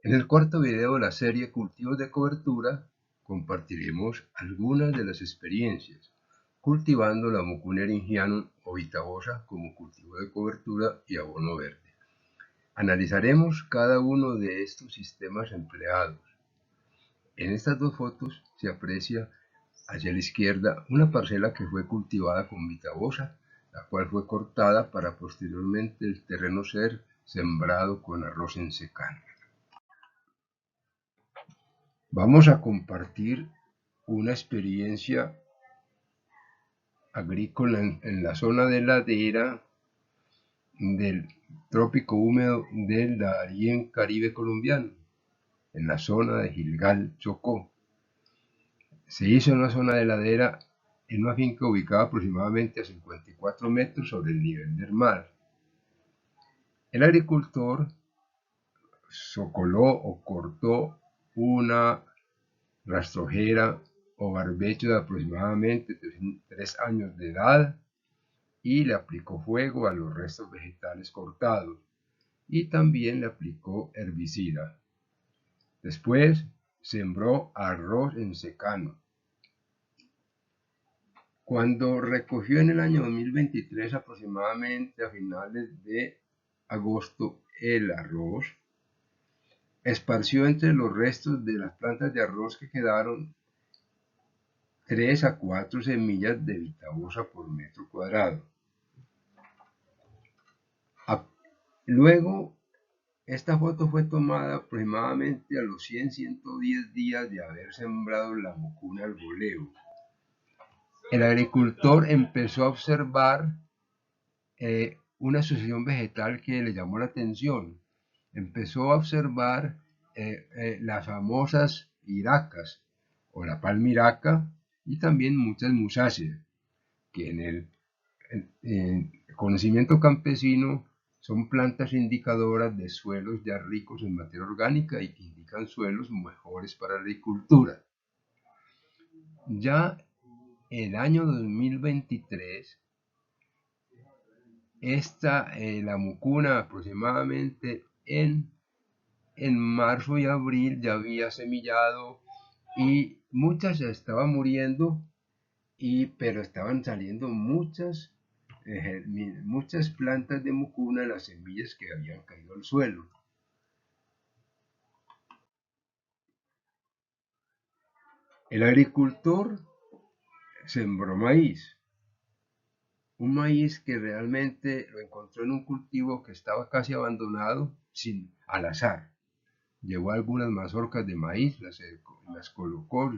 En el cuarto video de la serie Cultivos de Cobertura compartiremos algunas de las experiencias cultivando la Mucuna eryngianum o vitaosa como cultivo de cobertura y abono verde. Analizaremos cada uno de estos sistemas empleados. En estas dos fotos se aprecia hacia la izquierda una parcela que fue cultivada con vitaosa, la cual fue cortada para posteriormente el terreno ser sembrado con arroz en secano. Vamos a compartir una experiencia agrícola en la zona de ladera del trópico húmedo del Darién Caribe colombiano, en la zona de Gilgal, Chocó. Se hizo en una zona de ladera en una finca ubicada aproximadamente a 54 metros sobre el nivel del mar. El agricultor socoló o cortó una rastrojera o barbecho de aproximadamente 3 años de edad y le aplicó fuego a los restos vegetales cortados y también le aplicó herbicida. Después sembró arroz en secano. Cuando recogió en el año 2023, aproximadamente a finales de agosto, el arroz, esparció entre los restos de las plantas de arroz que quedaron 3 a 4 semillas de vitaosa por metro cuadrado. Luego, esta foto fue tomada aproximadamente a los 100-110 días de haber sembrado la mucuna al voleo. El agricultor empezó a observar una asociación vegetal que le llamó la atención. Empezó a observar las famosas iracas o la palmiraca y también muchas musáceas, que en el conocimiento campesino son plantas indicadoras de suelos ya ricos en materia orgánica y que indican suelos mejores para la agricultura. Ya el año 2023, la mucuna aproximadamente en marzo y abril ya había semillado y muchas ya estaban muriendo, pero estaban saliendo muchas plantas de mucuna, las semillas que habían caído al suelo. El agricultor sembró maíz, un maíz que realmente lo encontró en un cultivo que estaba casi abandonado, al azar. Llevó algunas mazorcas de maíz, las colocó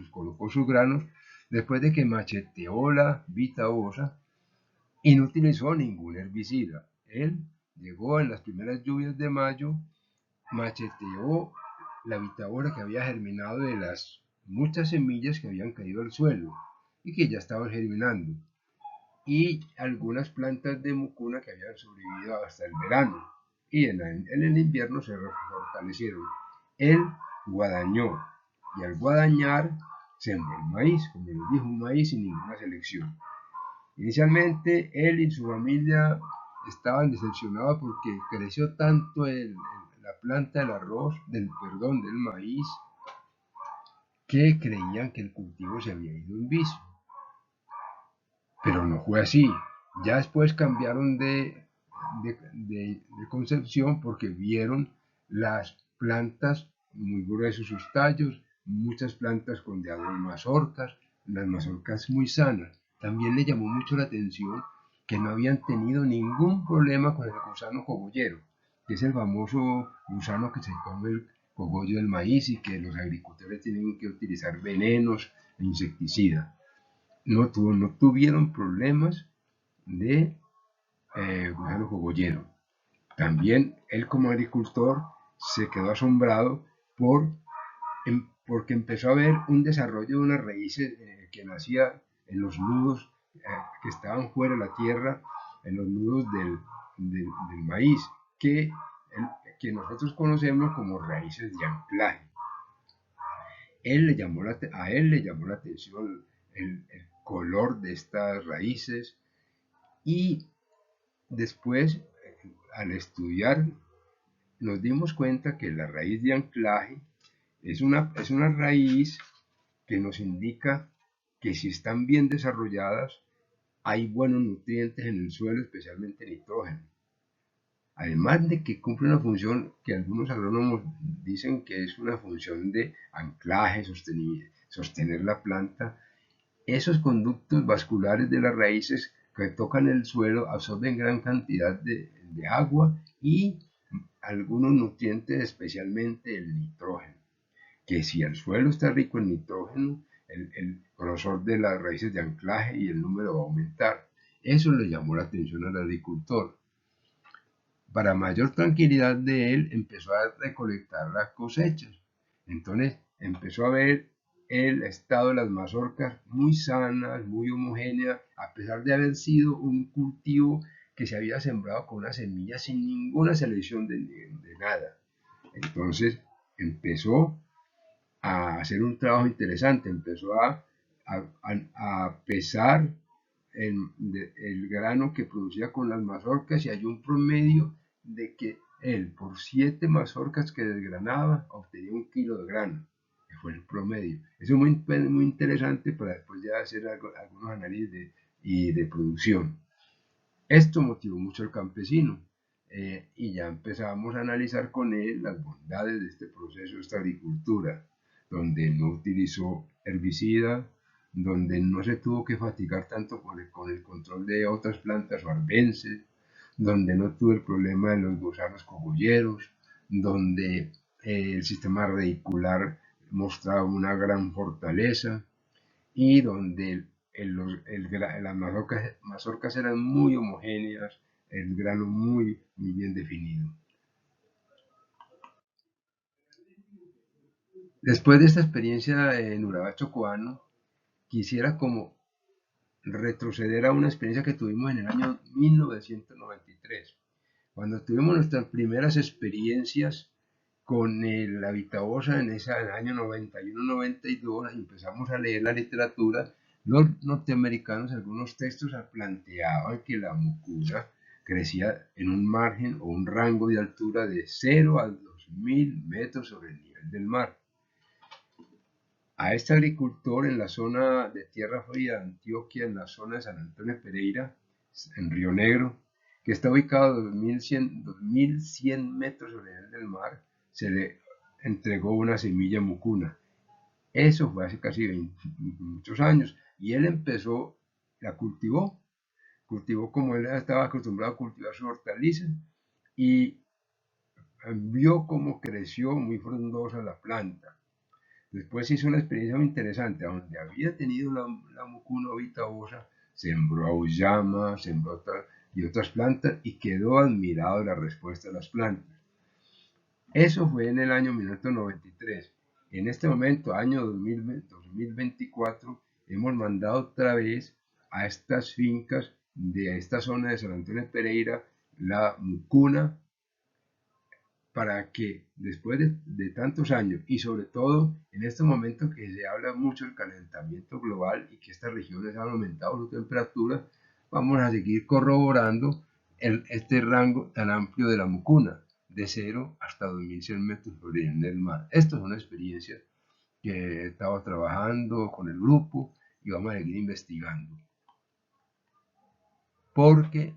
sus granos, después de que macheteó la vitaosa y no utilizó ningún herbicida. Él llegó en las primeras lluvias de mayo, macheteó la vitaosa que había germinado de las muchas semillas que habían caído al suelo y que ya estaban germinando, y algunas plantas de mucuna que habían sobrevivido hasta el verano y en el invierno se fortalecieron. Él guadañó y al guadañar sembró el maíz, como les dijo, un maíz sin ninguna selección. Inicialmente él y su familia estaban decepcionados porque creció tanto la planta del arroz, del maíz, que creían que el cultivo se había ido en vicio. Pero no fue así. Ya después cambiaron de concepción porque vieron las plantas muy gruesos sus tallos, muchas plantas con mazorcas, las mazorcas muy sanas. También le llamó mucho la atención que no habían tenido ningún problema con el gusano cogollero, que es el famoso gusano que se come el cogollo del maíz y que los agricultores tienen que utilizar venenos e insecticidas. No tuvieron problemas de gusano cogollero. También él como agricultor se quedó asombrado porque empezó a ver un desarrollo de unas raíces que nacía en los nudos que estaban fuera de la tierra, en los nudos del maíz, que nosotros conocemos como raíces de anclaje. A él le llamó la atención el color de estas raíces y después, al estudiar nos dimos cuenta que la raíz de anclaje es una raíz que nos indica que si están bien desarrolladas, hay buenos nutrientes en el suelo, especialmente nitrógeno. Además de que cumple una función que algunos agrónomos dicen que es una función de anclaje, sostener la planta, esos conductos vasculares de las raíces que tocan el suelo absorben gran cantidad de agua y algunos nutrientes, especialmente el nitrógeno, que si el suelo está rico en nitrógeno, el grosor de las raíces de anclaje y el número va a aumentar. Eso le llamó la atención al agricultor. Para mayor tranquilidad de él, empezó a recolectar las cosechas. Entonces empezó a ver el estado de las mazorcas muy sanas, muy homogéneas, a pesar de haber sido un cultivo que se había sembrado con una semilla sin ninguna selección de nada. Entonces empezó a hacer un trabajo interesante, empezó a pesar el grano que producía con las mazorcas y halló un promedio de que él por 7 mazorcas que desgranaba obtenía 1 kilo de grano, que fue el promedio. Eso es muy interesante para después ya hacer algunos análisis de producción. Esto motivó mucho al campesino y ya empezamos a analizar con él las bondades de este proceso, de esta agricultura, donde no utilizó herbicida, donde no se tuvo que fatigar tanto con el control de otras plantas o arbences, donde no tuvo el problema de los gusanos cogolleros, donde el sistema radicular mostraba una gran fortaleza y donde las mazorcas eran muy homogéneas, el grano muy bien definido. Después de esta experiencia en Urabá Chocoano, quisiera como retroceder a una experiencia que tuvimos en el año 1993, cuando tuvimos nuestras primeras experiencias con el Habitabosa en ese año 91-92, empezamos a leer la literatura. Los norteamericanos, algunos textos planteaban que la mucuna crecía en un margen o un rango de altura de 0 a 2000 metros sobre el nivel del mar. A este agricultor en la zona de Tierra Fría de Antioquia, en la zona de San Antonio de Pereira, en Río Negro, que está ubicado a 2100 metros sobre el nivel del mar, se le entregó una semilla mucuna. Eso fue hace casi muchos años. Y él la cultivó como él estaba acostumbrado a cultivar su hortaliza y vio cómo creció muy frondosa la planta. Después hizo una experiencia muy interesante, donde había tenido la mucuna vitaosa, sembró auyama, y otras plantas y quedó admirado de la respuesta de las plantas. Eso fue en el año 1993. En este momento, año 2024, hemos mandado otra vez a estas fincas de esta zona de San Antonio de Pereira la mucuna para que después de tantos años y sobre todo en este momento que se habla mucho del calentamiento global y que estas regiones han aumentado su temperatura, vamos a seguir corroborando este rango tan amplio de la mucuna, de 0 hasta 2100 metros sobre el nivel del mar. Esto es una experiencia que he estado trabajando con el grupo y vamos a seguir investigando, porque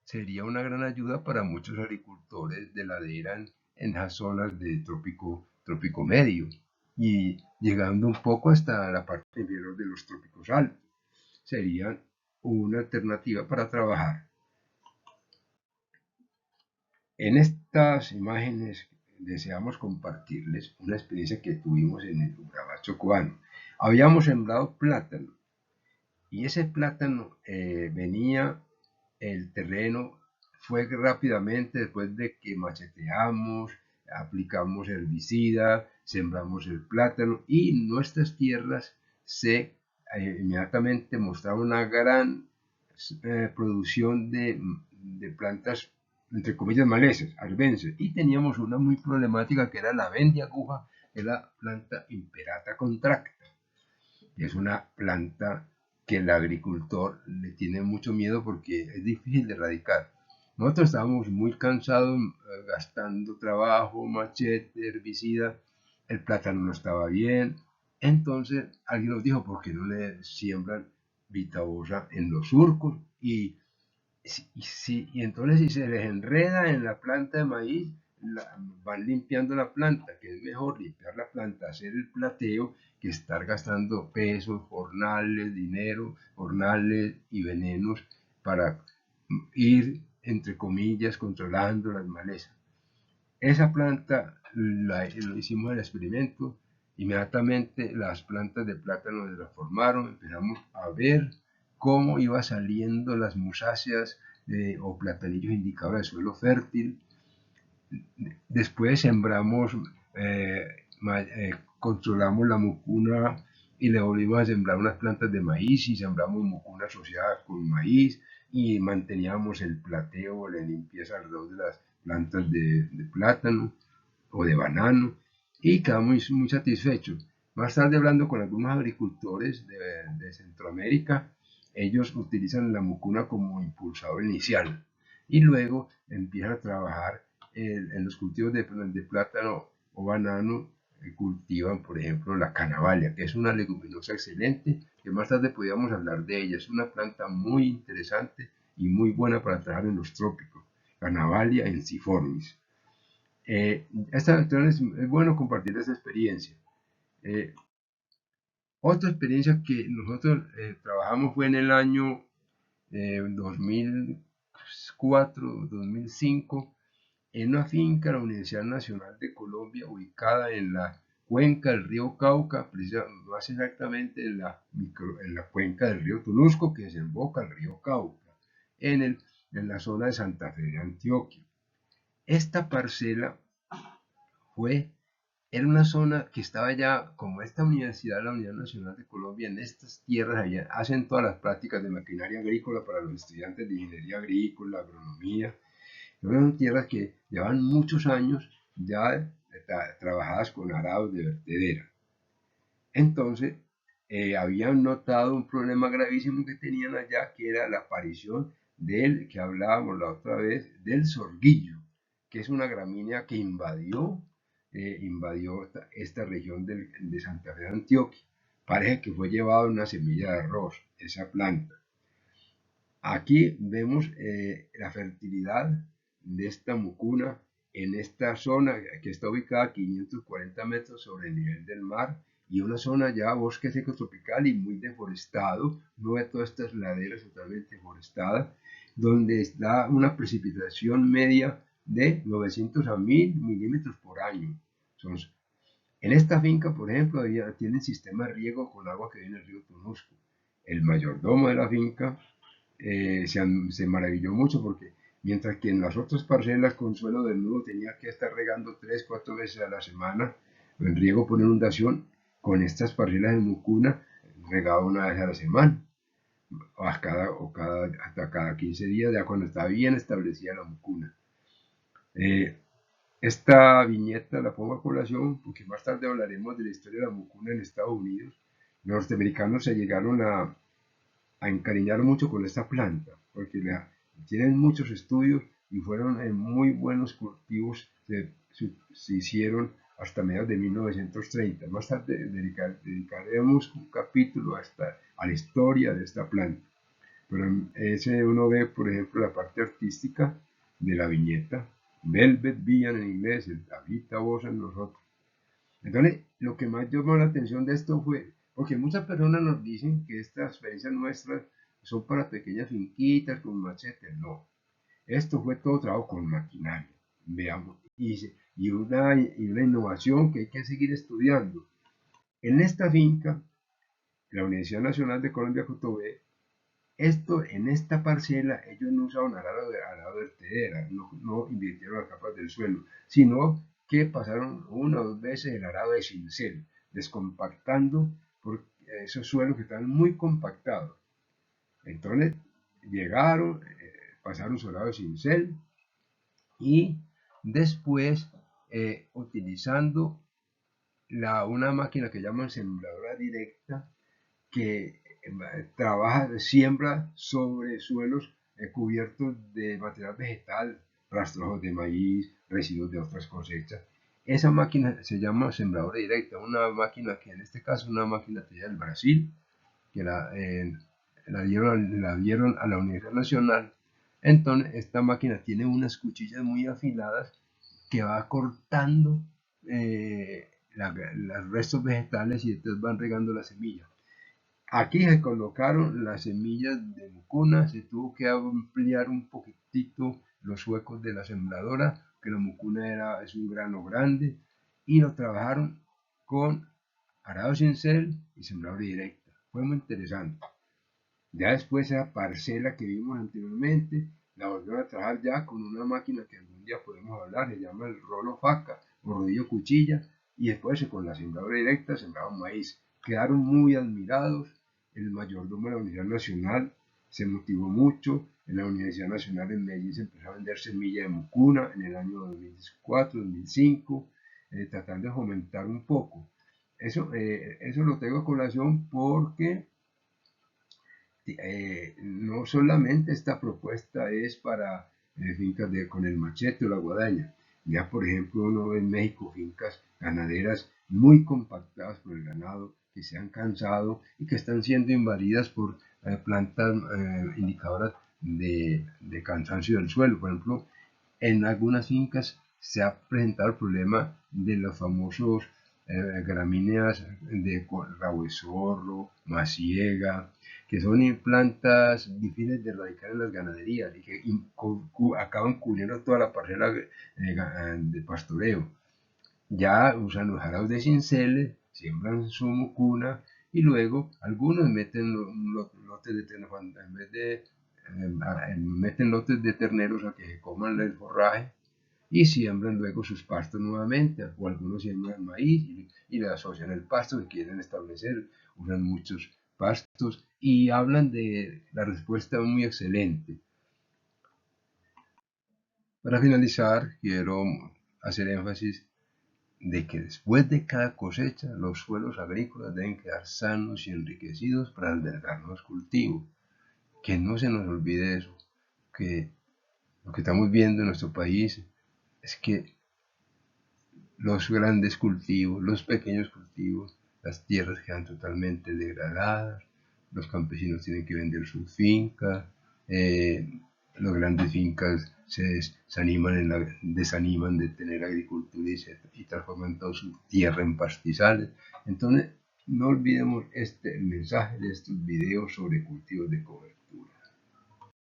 sería una gran ayuda para muchos agricultores de ladera en las zonas de trópico medio y llegando un poco hasta la parte inferior de los trópicos altos. Sería una alternativa para trabajar. En estas imágenes deseamos compartirles una experiencia que tuvimos en el Urabá Chocoano. Habíamos sembrado plátano y ese plátano venía el terreno, fue rápidamente después de que macheteamos, aplicamos herbicida, sembramos el plátano y nuestras tierras inmediatamente mostraban una gran producción de plantas, entre comillas, malezas, arbences, y teníamos una muy problemática que era la vendiaguja, que es la planta Imperata contracta. Es una planta que el agricultor le tiene mucho miedo porque es difícil de erradicar. Nosotros estábamos muy cansados, gastando trabajo, machete, herbicida, el plátano no estaba bien. Entonces alguien nos dijo, ¿por qué no le siembran vitabosa en los surcos? Y entonces si se les enreda en la planta de maíz, van limpiando la planta, que es mejor limpiar la planta, hacer el plateo, que estar gastando pesos, jornales, dinero, jornales y venenos para ir, entre comillas, controlando las malezas. Esa planta lo hicimos el experimento, inmediatamente las plantas de plátano se transformaron, empezamos a ver cómo iba saliendo las musáceas o platanillos indicadores de suelo fértil. Después sembramos, eh, controlamos la mucuna y le volvimos a sembrar unas plantas de maíz y sembramos mucuna asociada con maíz y manteníamos el plateo, la limpieza alrededor de las plantas de plátano o de banano y quedamos muy satisfechos. Más tarde hablando con algunos agricultores de Centroamérica, ellos utilizan la mucuna como impulsador inicial y luego empiezan a trabajar en los cultivos de plátano o banano. Cultivan, por ejemplo, la canavalia, que es una leguminosa excelente, que más tarde podríamos hablar de ella. Es una planta muy interesante y muy buena para trabajar en los trópicos. Canavalia ensiformis. Entonces es bueno compartir esa experiencia. Eh, Otra experiencia que nosotros trabajamos fue en el año 2004, 2005, en una finca de la Universidad Nacional de Colombia, ubicada en la cuenca del río Cauca, más exactamente en la cuenca del río Tunusco, que desemboca el río Cauca, en la zona de Santa Fe de Antioquia. Esta parcela fue era una zona que estaba ya, como esta universidad, la Universidad Nacional de Colombia, en estas tierras allá, hacen todas las prácticas de maquinaria agrícola para los estudiantes de ingeniería agrícola, agronomía. Son tierras que llevan muchos años ya trabajadas con arados de vertedera. Entonces, habían notado un problema gravísimo que tenían allá, que era la aparición del, que hablábamos la otra vez, del sorguillo, que es una gramínea que invadió esta región de Santa Fe de Antioquia. Parece que fue llevado una semilla de arroz, esa planta. Aquí vemos la fertilidad de esta mucuna en esta zona que está ubicada a 540 metros sobre el nivel del mar y una zona ya bosque seco tropical y muy deforestado, no de todas estas laderas totalmente deforestadas, donde está una precipitación media de 900 a 1000 milímetros por año. Son, en esta finca, por ejemplo, tienen sistema de riego con agua que viene del río Tunusco. El mayordomo de la finca se maravilló mucho porque mientras que en las otras parcelas con suelo desnudo tenía que estar regando 3, 4 veces a la semana, en riego por inundación, con estas parcelas de mucuna regaba una vez a la semana, hasta cada 15 días, ya cuando está bien establecida la mucuna. Eh, Esta viñeta la pongo a colación porque más tarde hablaremos de la historia de la mucuna en Estados Unidos. Los norteamericanos se llegaron a encariñar mucho con esta planta, porque tienen muchos estudios y fueron en muy buenos cultivos, se hicieron hasta mediados de 1930. Más tarde dedicaremos un capítulo a la historia de esta planta. Pero en ese uno ve, por ejemplo, la parte artística de la viñeta, Velvet Villan en inglés, el Tabita voz en nosotros. Entonces, lo que más llamó la atención de esto fue, porque muchas personas nos dicen que estas experiencias nuestras son para pequeñas finquitas con machetes. No, esto fue todo trabajo con maquinaria, veamos, y una innovación que hay que seguir estudiando. En esta finca, la Universidad Nacional de Colombia Cotobé, en esta parcela, ellos no usaban arado de vertedera, no invirtieron las capas del suelo, sino que pasaron 1 o 2 veces el arado de cincel, descompactando por esos suelos que estaban muy compactados. Entonces llegaron, pasaron su arado de cincel y después, utilizando una máquina que llaman sembradora directa, que siembra sobre suelos cubiertos de material vegetal, rastrojos de maíz, residuos de otras cosechas. Esa máquina se llama sembradora directa, una máquina que en este caso es una máquina del Brasil, que la dieron a la Universidad Nacional. Entonces, esta máquina tiene unas cuchillas muy afiladas que va cortando los restos vegetales y entonces van regando la semilla. Aquí se colocaron las semillas de mucuna, se tuvo que ampliar un poquitito los huecos de la sembradora, que la mucuna es un grano grande, y lo trabajaron con arado cincel y sembradora directa. Fue muy interesante. Ya después esa parcela que vimos anteriormente, la volvieron a trabajar ya con una máquina que algún día podemos hablar, se llama el rolo faca o rodillo cuchilla, y después con la sembradora directa sembraron maíz. Quedaron muy admirados, el mayordomo de la Universidad Nacional se motivó mucho, en la Universidad Nacional en Medellín se empezó a vender semilla de mucuna en el año 2004, 2005, tratando de fomentar un poco. Eso lo tengo a colación porque no solamente esta propuesta es para fincas con el machete o la guadaña, ya por ejemplo uno ve en México fincas ganaderas muy compactadas por el ganado que se han cansado y que están siendo invadidas por plantas indicadoras de cansancio del suelo. Por ejemplo, en algunas fincas se ha presentado el problema de los famosos gramíneas de rabo de zorro, maciega, que son plantas difíciles de erradicar en las ganaderías y que acaban cubriendo toda la parcela de pastoreo. Ya usan los arados de cinceles, siembran su mucuna y luego algunos meten lotes de terneros, en vez de meten lotes de terneros a que se coman el forraje y siembran luego sus pastos nuevamente, o algunos siembran maíz y le asocian el pasto que quieren establecer, usan muchos pastos y hablan de la respuesta muy excelente. Para finalizar, quiero hacer énfasis de que después de cada cosecha los suelos agrícolas deben quedar sanos y enriquecidos para albergar nuevos cultivos. Que no se nos olvide eso, que lo que estamos viendo en nuestro país es que los grandes cultivos, los pequeños cultivos, las tierras quedan totalmente degradadas, los campesinos tienen que vender sus fincas, las grandes fincas se desaniman de tener agricultura y transforman toda su tierra en pastizales. Entonces, no olvidemos el mensaje de estos videos sobre cultivos de cover.